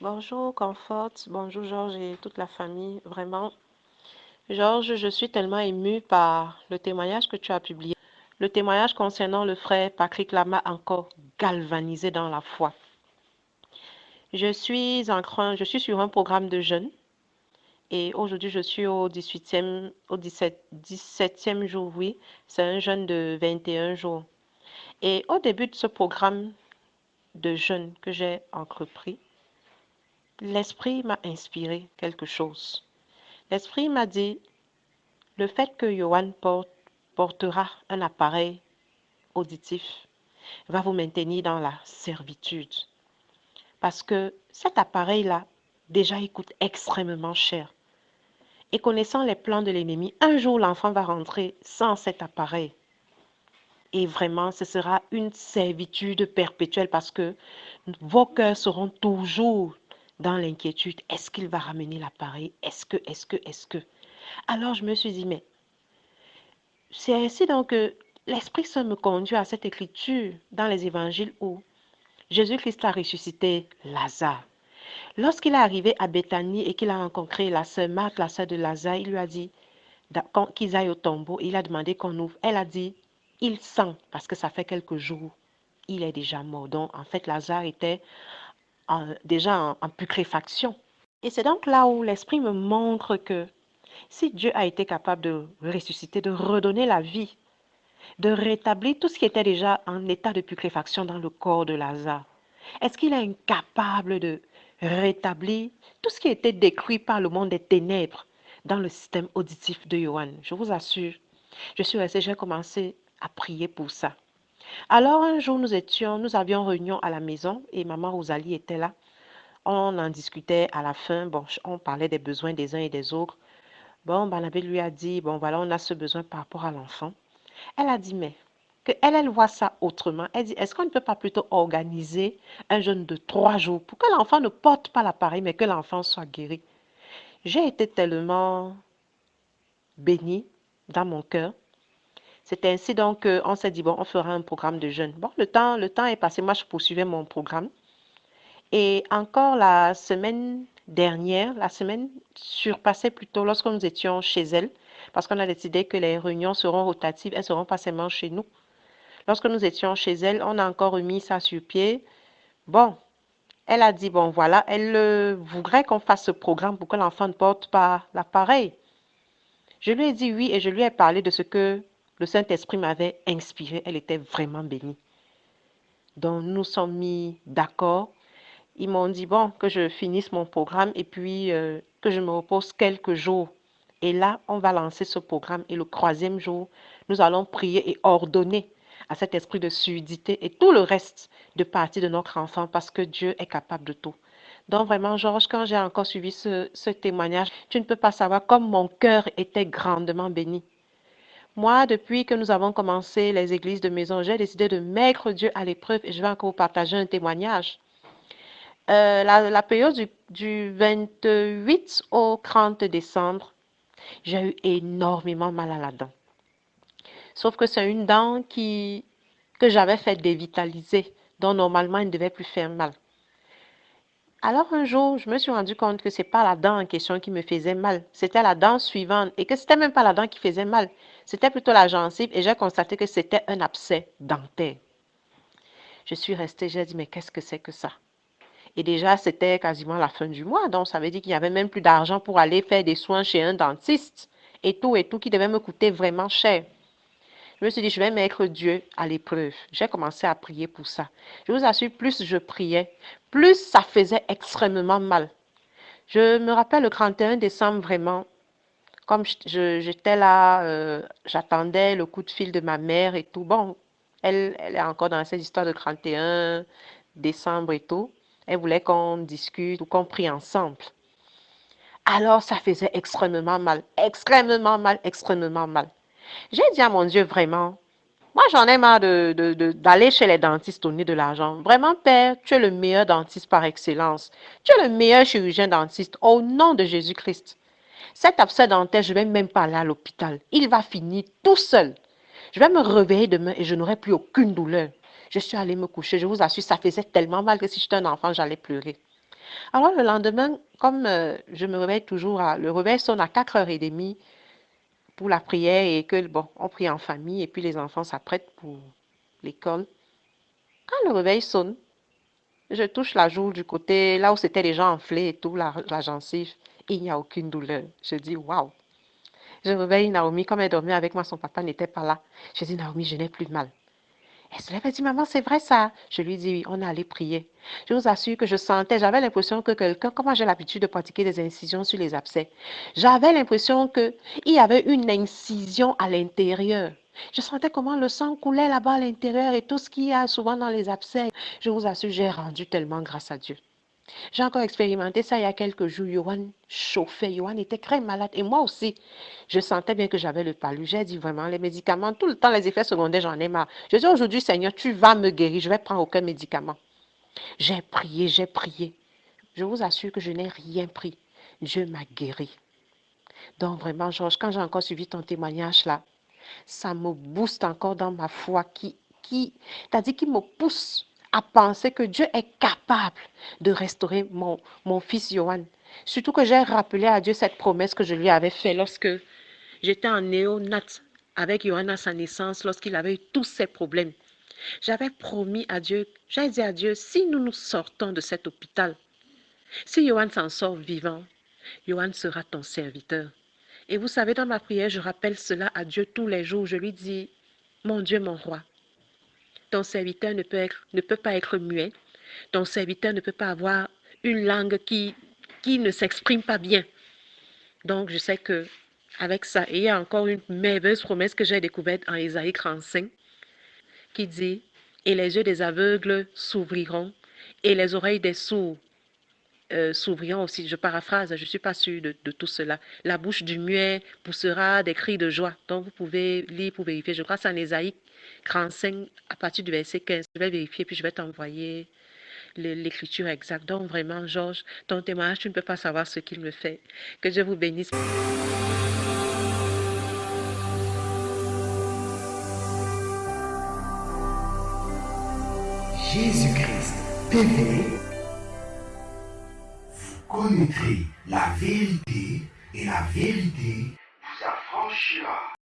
Bonjour Comfort, bonjour Georges et toute la famille. Vraiment, Georges, je suis tellement émue par le témoignage que tu as publié. Le témoignage concernant le frère Patrick Lama encore galvanisé dans la foi. Je suis sur un programme de jeûne et aujourd'hui je suis au 18e, au 17e jour, oui. C'est un jeûne de 21 jours. Et au début de ce programme de jeûne que j'ai entrepris, l'Esprit m'a inspiré quelque chose. L'Esprit m'a dit, le fait que Johan portera un appareil auditif va vous maintenir dans la servitude. Parce que cet appareil-là, déjà, il coûte extrêmement cher. Et connaissant les plans de l'ennemi, un jour, l'enfant va rentrer sans cet appareil. Et vraiment, ce sera une servitude perpétuelle parce que vos cœurs seront toujours dans l'inquiétude. Est-ce qu'il va ramener l'appareil? Est-ce que? Alors, je me suis dit, mais c'est ainsi donc que l'Esprit Saint me conduit à cette écriture dans les évangiles où Jésus-Christ a ressuscité Lazare. Lorsqu'il est arrivé à Béthanie et qu'il a rencontré la sœur Marthe, la sœur de Lazare, il lui a dit qu'ils aillent au tombeau. Il a demandé qu'on ouvre. Elle a dit, il sent, parce que ça fait quelques jours, il est déjà mort. Donc, en fait, Lazare était déjà en putréfaction. Et c'est donc là où l'Esprit me montre que si Dieu a été capable de ressusciter, de redonner la vie, de rétablir tout ce qui était déjà en état de putréfaction dans le corps de Lazare. Est-ce qu'il est incapable de rétablir tout ce qui était décrit par le monde des ténèbres dans le système auditif de Johan? Je vous assure, j'ai commencé à prier pour ça. Alors un jour, nous avions réunion à la maison et maman Rosalie était là. On en discutait à la fin. Bon, on parlait des besoins des uns et des autres. Bon, Barnabé lui a dit, bon voilà, on a ce besoin par rapport à l'enfant. Elle a dit, mais que elle voit ça autrement. Elle dit, est-ce qu'on ne peut pas plutôt organiser un jeûne de 3 jours pour que l'enfant ne porte pas l'appareil, mais que l'enfant soit guéri? J'ai été tellement bénie dans mon cœur. C'est ainsi donc qu'on s'est dit, bon, on fera un programme de jeûne. Bon, le temps est passé. Moi, je poursuivais mon programme. Et encore la semaine dernière, la semaine surpassait plutôt lorsque nous étions chez elle, parce qu'on a décidé que les réunions seront rotatives, elles ne seront pas seulement chez nous. Lorsque nous étions chez elle, on a encore remis ça sur pied. Bon, elle a dit, bon voilà, elle voudrait qu'on fasse ce programme pour que l'enfant ne porte pas l'appareil. Je lui ai dit oui et je lui ai parlé de ce que le Saint-Esprit m'avait inspiré. Elle était vraiment bénie. Donc nous sommes mis d'accord. Ils m'ont dit, bon, que je finisse mon programme et puis que je me repose quelques jours. Et là, on va lancer ce programme. Et le troisième jour, nous allons prier et ordonner à cet esprit de surdité et tout le reste de partie de notre enfant parce que Dieu est capable de tout. Donc vraiment, Georges, quand j'ai encore suivi ce témoignage, tu ne peux pas savoir comme mon cœur était grandement béni. Moi, depuis que nous avons commencé les églises de maison, j'ai décidé de mettre Dieu à l'épreuve et je vais encore vous partager un témoignage. La période du 28 au 30 décembre, j'ai eu énormément mal à la dent. Sauf que c'est une dent que j'avais fait dévitaliser. Donc normalement, elle ne devait plus faire mal. Alors un jour, je me suis rendu compte que ce n'est pas la dent en question qui me faisait mal. C'était la dent suivante. Et que ce n'était même pas la dent qui faisait mal. C'était plutôt la gencive. Et j'ai constaté que c'était un abcès dentaire. Je suis restée, j'ai dit, mais qu'est-ce que c'est que ça? Et déjà, c'était quasiment la fin du mois. Donc, ça veut dire qu'il n'y avait même plus d'argent pour aller faire des soins chez un dentiste. Et tout, qui devait me coûter vraiment cher. Je me suis dit, je vais mettre Dieu à l'épreuve. J'ai commencé à prier pour ça. Je vous assure, plus je priais, plus ça faisait extrêmement mal. Je me rappelle le 31 décembre, vraiment, comme j'étais là, j'attendais le coup de fil de ma mère et tout. Bon, elle est encore dans cette histoire de 31 décembre et tout. Elle voulait qu'on discute ou qu'on prie ensemble. Alors, ça faisait extrêmement mal, extrêmement mal, extrêmement mal. J'ai dit à mon Dieu, vraiment, moi j'en ai marre d'aller chez les dentistes donner de l'argent. Vraiment, Père, tu es le meilleur dentiste par excellence. Tu es le meilleur chirurgien dentiste au nom de Jésus-Christ. Cet abcès dentaire, je ne vais même pas aller à l'hôpital. Il va finir tout seul. Je vais me réveiller demain et je n'aurai plus aucune douleur. Je suis allée me coucher. Je vous assure, ça faisait tellement mal que si j'étais un enfant, j'allais pleurer. Alors le lendemain, comme je me réveille toujours, le réveil sonne à 4h30 pour la prière et que, bon, on prie en famille et puis les enfants s'apprêtent pour l'école. Quand le réveil sonne, je touche la joue du côté, là où c'était déjà enflé et tout, la gencive, et il n'y a aucune douleur. Je dis, waouh. Je réveille Naomi, comme elle dormait avec moi, son papa n'était pas là. Je dis, Naomi, je n'ai plus de mal. Elle se lève et dit, maman, c'est vrai ça? Je lui dis, oui, on est allé prier. Je vous assure que je sentais, j'avais l'impression que quelqu'un, comment j'ai l'habitude de pratiquer des incisions sur les abcès, j'avais l'impression qu'il y avait une incision à l'intérieur. Je sentais comment le sang coulait là-bas à l'intérieur et tout ce qu'il y a souvent dans les abcès. Je vous assure, j'ai rendu tellement grâce à Dieu. J'ai encore expérimenté ça il y a quelques jours. Johan chauffait, Johan était très malade et moi aussi. Je sentais bien que j'avais le palu. J'ai dit vraiment, les médicaments, tout le temps, les effets secondaires, j'en ai marre. Je dis aujourd'hui, Seigneur, tu vas me guérir, je ne vais prendre aucun médicament. J'ai prié, j'ai prié. Je vous assure que je n'ai rien pris. Dieu m'a guéri. Donc vraiment, Georges, quand j'ai encore suivi ton témoignage là, ça me booste encore dans ma foi c'est-à-dire qui me pousse à penser que Dieu est capable de restaurer mon fils Johan. Surtout que j'ai rappelé à Dieu cette promesse que je lui avais faite lorsque j'étais en néonat avec Johan à sa naissance, lorsqu'il avait eu tous ces problèmes. J'avais promis à Dieu, j'ai dit à Dieu, si nous nous sortons de cet hôpital, si Johan s'en sort vivant, Johan sera ton serviteur. Et vous savez, dans ma prière, je rappelle cela à Dieu tous les jours. Je lui dis, mon Dieu, mon roi, ton serviteur ne peut pas être muet. Ton serviteur ne peut pas avoir une langue qui ne s'exprime pas bien. Donc, je sais que avec ça, et il y a encore une merveilleuse promesse que j'ai découverte en Ésaïe 35 qui dit, et les yeux des aveugles s'ouvriront et les oreilles des sourds s'ouvriront aussi. Je paraphrase, je ne suis pas sûre de tout cela. La bouche du muet poussera des cris de joie. Donc, vous pouvez lire pour vérifier. Je crois que c'est en Ésaïe 35 à partir du verset 15. Je vais vérifier puis je vais t'envoyer l'écriture exacte. Donc, vraiment, Georges, ton témoignage, tu ne peux pas savoir ce qu'il me fait. Que Dieu vous bénisse. Jésus-Christ TV, vous connaîtrez la vérité et la vérité vous affranchira.